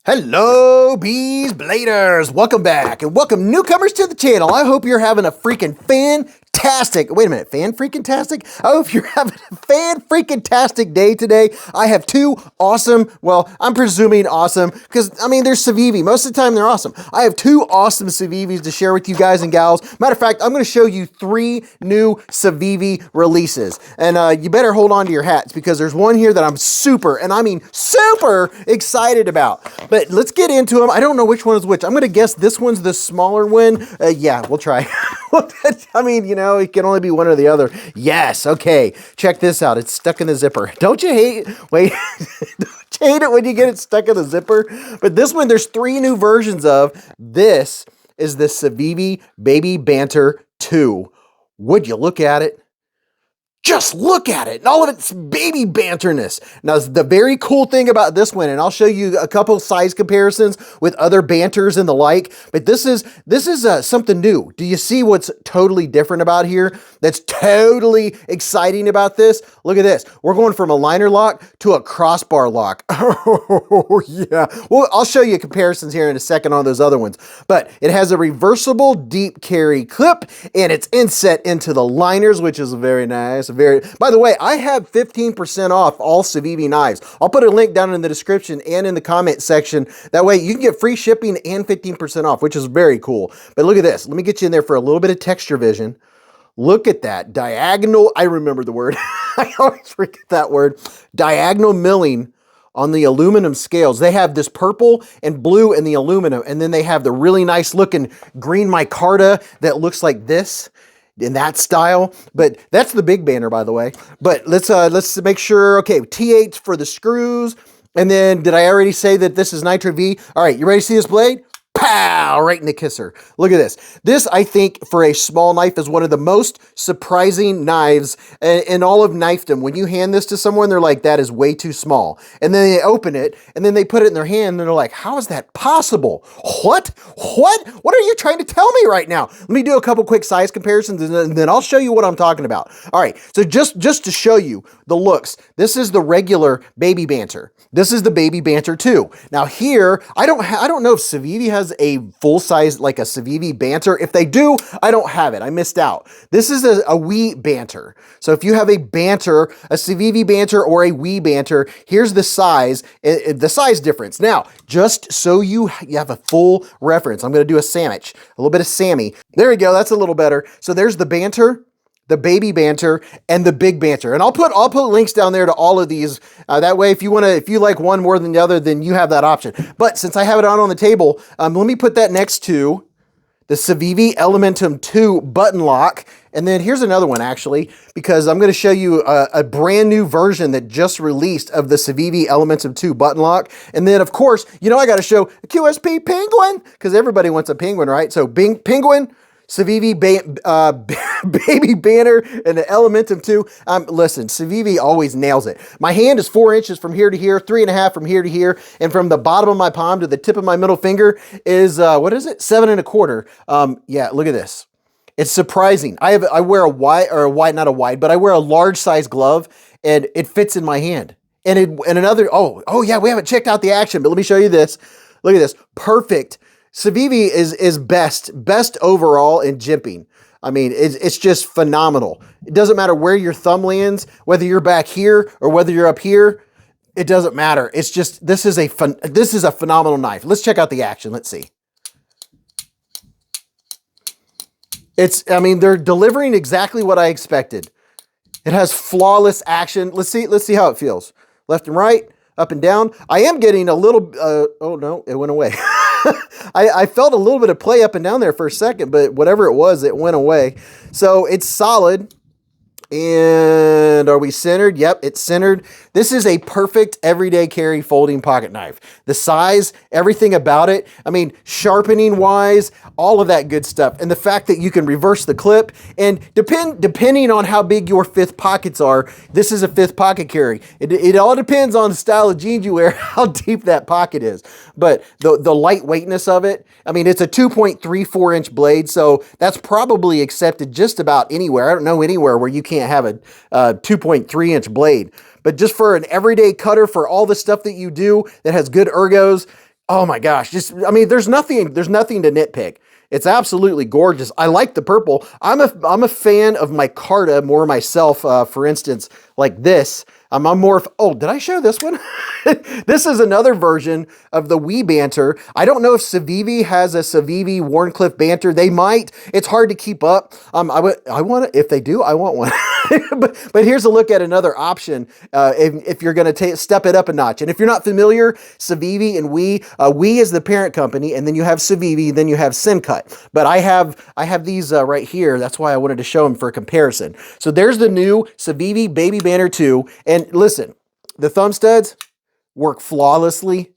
Hello, Beez Bladers! Welcome back, and welcome newcomers to the channel. I hope you're having a freaking fantastic, wait a minute, fan-freaking-tastic? I hope you're having a fan-freaking-tastic day today. I have two awesome, well, I'm presuming awesome, because, I mean, they're Civivi. Most of the time, they're awesome. I have two awesome Civivis to share with you guys and gals. Matter of fact, I'm going to show you 3 new Civivi releases, and you better hold on to your hats, because there's one here that I'm super, and I mean super excited about. But let's get into them. I don't know which one is which. I'm going to guess this one's the smaller one. Yeah, we'll try. I mean, you know, it can only be one or the other. Yes, okay. Check this out. It's stuck in the zipper. Don't you hate, wait, don't you hate it when you get it stuck in the zipper? But this one, there's 3 new versions of. This is the Civivi Baby Banter 2. Would you look at it? Just look at it, and all of its baby banterness. Now, the very cool thing about this one, and I'll show you a couple size comparisons with other banters and the like, but this is something new. Do you see what's totally different about here? That's totally exciting about this? Look at this. We're going from a liner lock to a crossbar lock. Oh, yeah. Well, I'll show you comparisons here in a second on those other ones, but it has a reversible deep carry clip, and it's inset into the liners, which is very nice. By the way, I have 15% off all Civivi knives. I'll put a link down in the description and in the comment section. That way you can get free shipping and 15% off, which is very cool. But look at this. Let me get you in there for a little bit of texture vision. Look at that diagonal. I remember the word. I always forget that word. Diagonal milling on the aluminum scales. They have this purple and blue in the aluminum, and then they have the really nice looking green micarta that looks like this, in that style. But that's the big banner, by the way. But let's make sure. Okay, T8 for the screws. And then, did I already say that this is Nitro V? All right, you ready to see this blade? Pow! Right in the kisser. Look at this. This, I think, for a small knife is one of the most surprising knives in all of knifedom. When you hand this to someone, they're like, that is way too small. And then they open it, and then they put it in their hand, and they're like, how is that possible? What? What are you trying to tell me right now? Let me do a couple quick size comparisons, and then I'll show you what I'm talking about. All right, so just to show you the looks, this is the regular Baby Banter. This is the Baby Banter 2. Now here, I don't know if Civivi has a full size, like a Civivi Banter. If they do, I don't have it. I missed out. This is a wee Banter. So if you have a Banter, a Civivi Banter or a wee Banter, here's the size difference. Now, just so you have a full reference, I'm going to do a sandwich, a little bit of Sammy. There we go. That's a little better. So there's the Banter, the Baby Banter, and the Big Banter. And I'll put links down there to all of these. That way, if you like one more than the other, then you have that option. But since I have it on the table, let me put that next to the Civivi Elementum 2 button lock. And then here's another one, actually, because I'm going to show you a brand new version that just released of the Civivi Elementum 2 button lock. And then, of course, you know I got to show a QSP Penguin, because everybody wants a penguin, right? So Penguin, Civivi Baby Banner, and the Elementum 2. Listen, Civivi always nails it. My hand is 4 inches from here to here, 3.5 from here to here, and from the bottom of my palm to the tip of my middle finger is, what is it? 7.25. Yeah, look at this. It's surprising. I wear a large size glove, and it fits in my hand. Oh yeah, we haven't checked out the action, but let me show you this. Look at this. Perfect. Civivi is best overall in jimping. I mean, it's just phenomenal. It doesn't matter where your thumb lands, whether you're back here or whether you're up here. It doesn't matter. It's just, this is a phenomenal knife. Let's check out the action. Let's see. I mean, they're delivering exactly what I expected. It has flawless action. Let's see how it feels. Left and right, up and down. I am getting a little, oh no, it went away. I felt a little bit of play up and down there for a second, but whatever it was, it went away. So it's solid. And are we centered? Yep, it's centered. This is a perfect everyday carry folding pocket knife. The size, everything about it. I mean, sharpening wise, all of that good stuff. And the fact that you can reverse the clip, and depending on how big your 5th pockets are, this is a 5th pocket carry. It all depends on the style of jeans you wear, how deep that pocket is. But the lightweightness of it, I mean, it's a 2.34 inch blade, so that's probably accepted just about anywhere. I don't know anywhere where you can't have a 2.3 inch blade. But just for an everyday cutter, for all the stuff that you do that has good ergos, Oh my gosh. I mean, there's nothing to nitpick. It's absolutely gorgeous. I like the purple. I'm a fan of my Carta more myself. For instance, like this. I'm more of, oh, did I show this one? This is another version of the Wii Banter. I don't know if Civivi has a Civivi Warncliffe Banter. They might. It's hard to keep up. I want it. If they do, I want one. but here's a look at another option if you're going to step it up a notch. And if you're not familiar, Civivi and Wii is the parent company, and then you have Civivi, then you have Sencut. But I have these right here. That's why I wanted to show them for comparison. So there's the new Civivi Baby Banter 2. And listen, the thumb studs work flawlessly.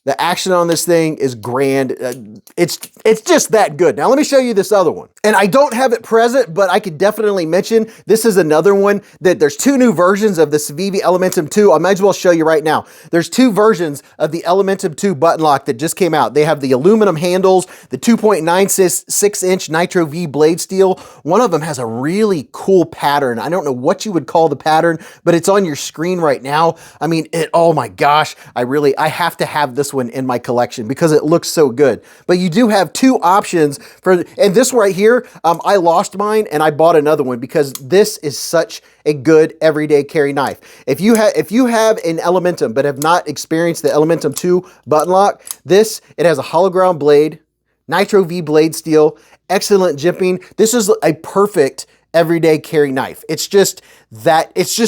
The action on this thing is grand. It's just that good. Now let me show you this other one. And I don't have it present, but I could definitely mention this is another one that there's two new versions of the Civivi Elementum 2. I might as well show you right now. There's two versions of the Elementum 2 button lock that just came out. They have the aluminum handles, the 2.96-inch Nitro V blade steel. One of them has a really cool pattern. I don't know what you would call the pattern, but it's on your screen right now. I mean, oh my gosh, I have to have this one in my collection because it looks so good. But you do have two options and this right here, I lost mine and I bought another one because this is such a good everyday carry knife. If you have an Elementum but have not experienced the Elementum 2 button lock, it has a hollow ground blade, Nitro V blade steel, excellent jimping. This is a perfect everyday carry knife. It's just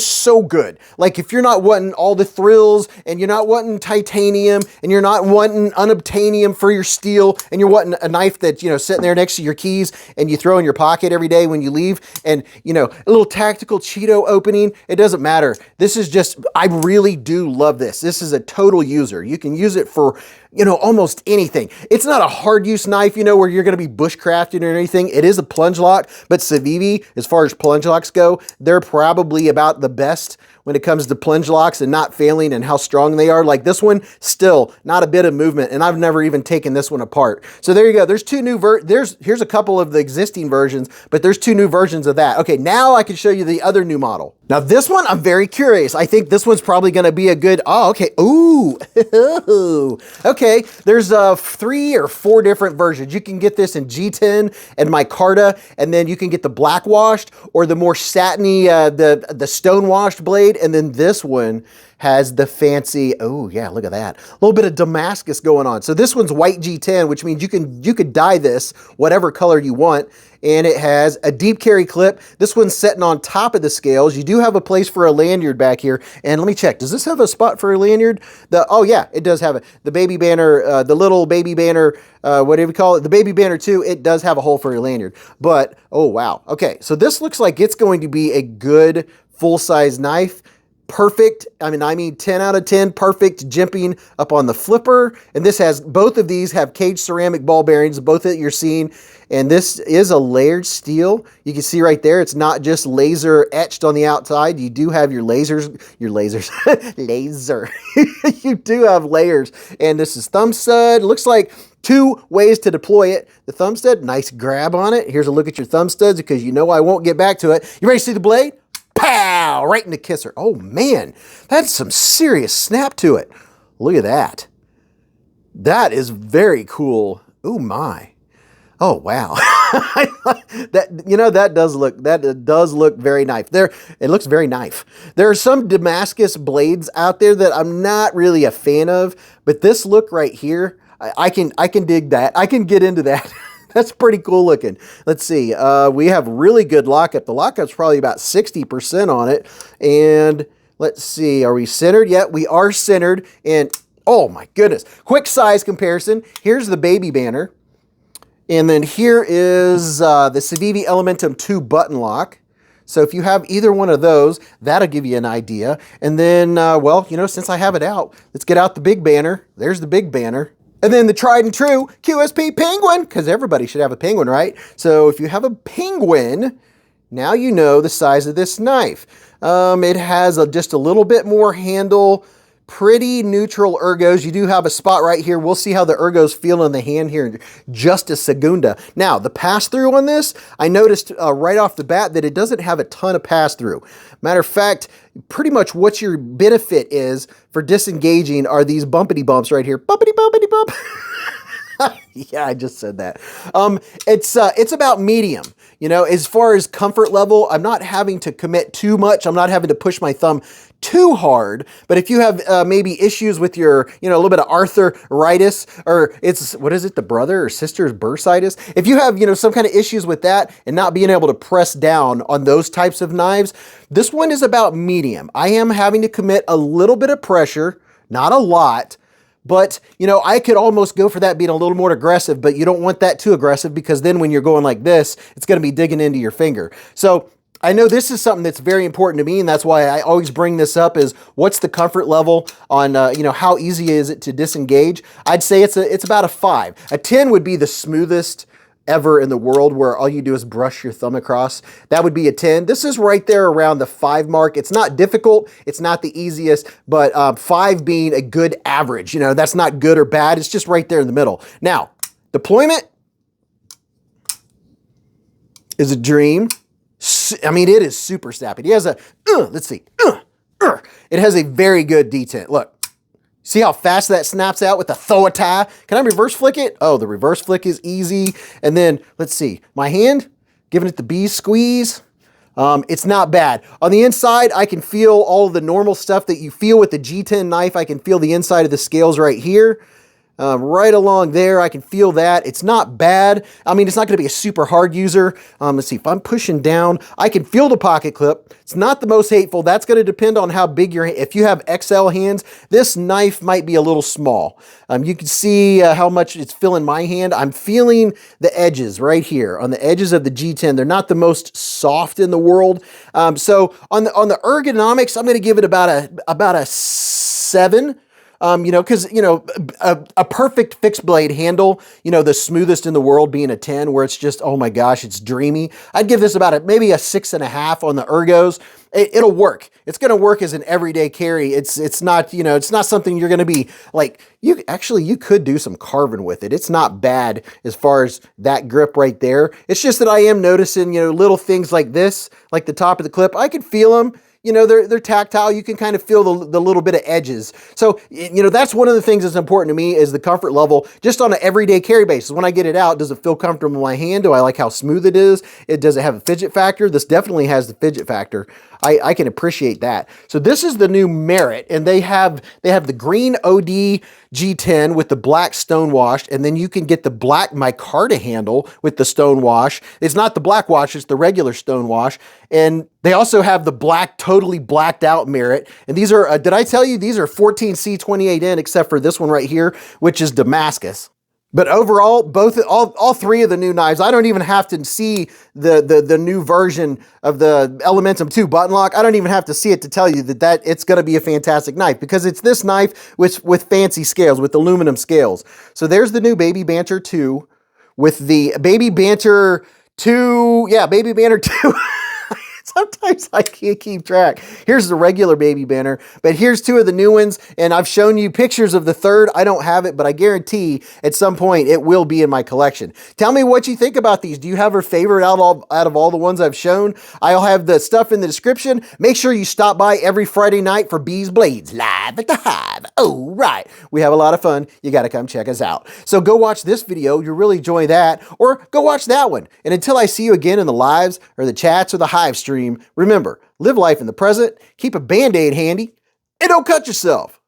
so good. Like if you're not wanting all the thrills and you're not wanting titanium and you're not wanting unobtainium for your steel and you're wanting a knife that's, sitting there next to your keys and you throw in your pocket every day when you leave and, a little tactical Cheeto opening, it doesn't matter. This is just, I really do love this. This is a total user. You can use it for, almost anything. It's not a hard use knife, where you're going to be bushcrafting or anything. It is a plunge lock, but Civivi, as far as plunge locks go, they're probably about the best when it comes to plunge locks and not failing and how strong they are. Like this one, still not a bit of movement, and I've never even taken this one apart. So there you go. There's two new here's a couple of the existing versions, but there's two new versions of that. Okay, now I can show you the other new model. Now this one, I'm very curious. I think this one's probably going to be a good, oh, okay. Ooh, okay. There's 3 or 4 different versions. You can get this in G10 and micarta, and then you can get the black washed or the more satiny, the stone washed blade. And then this one has the fancy, oh yeah, look at that. A little bit of Damascus going on. So this one's white G10, which means you could dye this whatever color you want. And it has a deep carry clip. This one's sitting on top of the scales. You do have a place for a lanyard back here. And let me check. Does this have a spot for a lanyard? Oh yeah, it does have it. The Baby Banter, the little Baby Banter, what do we call it? The Baby Banter 2, it does have a hole for your lanyard. But, oh wow. Okay, so this looks like it's going to be a good full-size knife. Perfect, I mean 10 out of 10, perfect jimping up on the flipper. And both of these have caged ceramic ball bearings, both that you're seeing. And this is a layered steel. You can see right there, it's not just laser etched on the outside. You do have your lasers, laser. You do have layers. And this is thumb stud. Looks like 2 ways to deploy it. The thumb stud, nice grab on it. Here's a look at your thumb studs because you know I won't get back to it. You ready to see the blade? Pow! Right in the kisser. Oh man, that's some serious snap to it. Look at that. That is very cool. Oh my. Oh wow. that does look very nice. It looks very nice. There are some Damascus blades out there that I'm not really a fan of, but this look right here, I can dig that. I can get into that. That's pretty cool looking. Let's see. We have really good lockup. The lockup's probably about 60% on it. And let's see. Are we centered? Yeah, we are centered. And oh my goodness. Quick size comparison. Here's the Baby Banter. And then here is the Civivi Elementum 2 button lock. So if you have either one of those, that'll give you an idea. And then, well, since I have it out, let's get out the Big Banter. There's the Big Banter. And then the tried and true QSP Penguin, because everybody should have a penguin, right? So if you have a penguin, now you know the size of this knife. It has just a little bit more handle pretty neutral ergos. You do have a spot right here. We'll see how the ergos feel in the hand here in just a segunda. Now, the pass-through on this, I noticed right off the bat that it doesn't have a ton of pass-through. Matter of fact, pretty much what your benefit is for disengaging are these bumpity bumps right here. Bumpity bumpity bump. Yeah, I just said that. It's about medium. You know, as far as comfort level, I'm not having to commit too much. I'm not having to push my thumb too hard. But if you have maybe issues with your, you know, a little bit of arthritis, or it's, what is it, the brother or sister's bursitis? If you have, you know, some kind of issues with that and not being able to press down on those types of knives, this one is about medium. I am having to commit a little bit of pressure, not a lot. But, you know, I could almost go for that being a little more aggressive, but you don't want that too aggressive because then when you're going like this, it's going to be digging into your finger. So I know this is something that's very important to me, and that's why I always bring this up is what's the comfort level on, you know, how easy is it to disengage? I'd say it's about a 5. A 10 would be the smoothest ever in the world where all you do is brush your thumb across. That would be a 10. This is right there around the 5 mark. It's not difficult. It's not the easiest, but 5 being a good average. You know, that's not good or bad. It's just right there in the middle. Now, deployment is a dream. I mean, it is super snappy. It has a, let's see, it has a very good detent. Look. See how fast that snaps out with the throw a tie? Can I reverse flick it? Oh, the reverse flick is easy. And then, let's see, my hand, giving it the Beez squeeze. It's not bad. On the inside, I can feel all of the normal stuff that you feel with the G10 knife. I can feel the inside of the scales right here. Right along there, I can feel that. It's not bad. I mean, it's not going to be a super hard user. Let's see, if I'm pushing down, I can feel the pocket clip. It's not the most hateful. That's going to depend on how big your, if you have XL hands, this knife might be a little small. You can see how much it's filling my hand. I'm feeling the edges right here on the edges of the G10. They're not the most soft in the world. So on the ergonomics, I'm going to give it about a 7. You know, because, you know, a perfect fixed blade handle, you know, the smoothest in the world being a 10, where it's just, oh my gosh, it's dreamy. I'd give this about maybe a 6.5 on the ergos. It'll work. It's going to work as an everyday carry. It's not, you know, it's not something you're going to be like, you could do some carving with it. It's not bad as far as that grip right there. It's just that I am noticing, you know, little things like this, like the top of the clip, I can feel them. You know, they're tactile. You can kind of feel the little bit of edges. So, you know, that's one of the things that's important to me is the comfort level just on an everyday carry basis. When I get it out, does it feel comfortable in my hand? Do I like how smooth it is? Does it have a fidget factor? This definitely has the fidget factor. I can appreciate that. So this is the new Merit, and they have the green OD G10 with the black stonewashed, and then you can get the black micarta handle with the stonewash. It's not the black wash, it's the regular stonewash. And they also have the black, totally blacked out Merit. And these are, did I tell you, these are 14C28N, except for this one right here, which is Damascus. But overall, all 3 of the new knives, I don't even have to see the new version of the Elementum 2 button lock. I don't even have to see it to tell you that it's going to be a fantastic knife, because it's this knife with fancy scales, with aluminum scales. So there's the new Baby Banter 2 with the Baby Banter 2, yeah, Baby Banter 2. Sometimes I can't keep track. Here's the regular Baby Banter, but here's 2 of the new ones, and I've shown you pictures of the 3rd. I don't have it, but I guarantee at some point it will be in my collection. Tell me what you think about these. Do you have a favorite out of all the ones I've shown? I'll have the stuff in the description. Make sure you stop by every Friday night for Beez Blades live at the Hive. Oh, right. We have a lot of fun. You got to come check us out. So go watch this video. You'll really enjoy that, or go watch that one. And until I see you again in the lives or the chats or the Hive stream, remember, live life in the present, keep a Band-Aid handy, and don't cut yourself.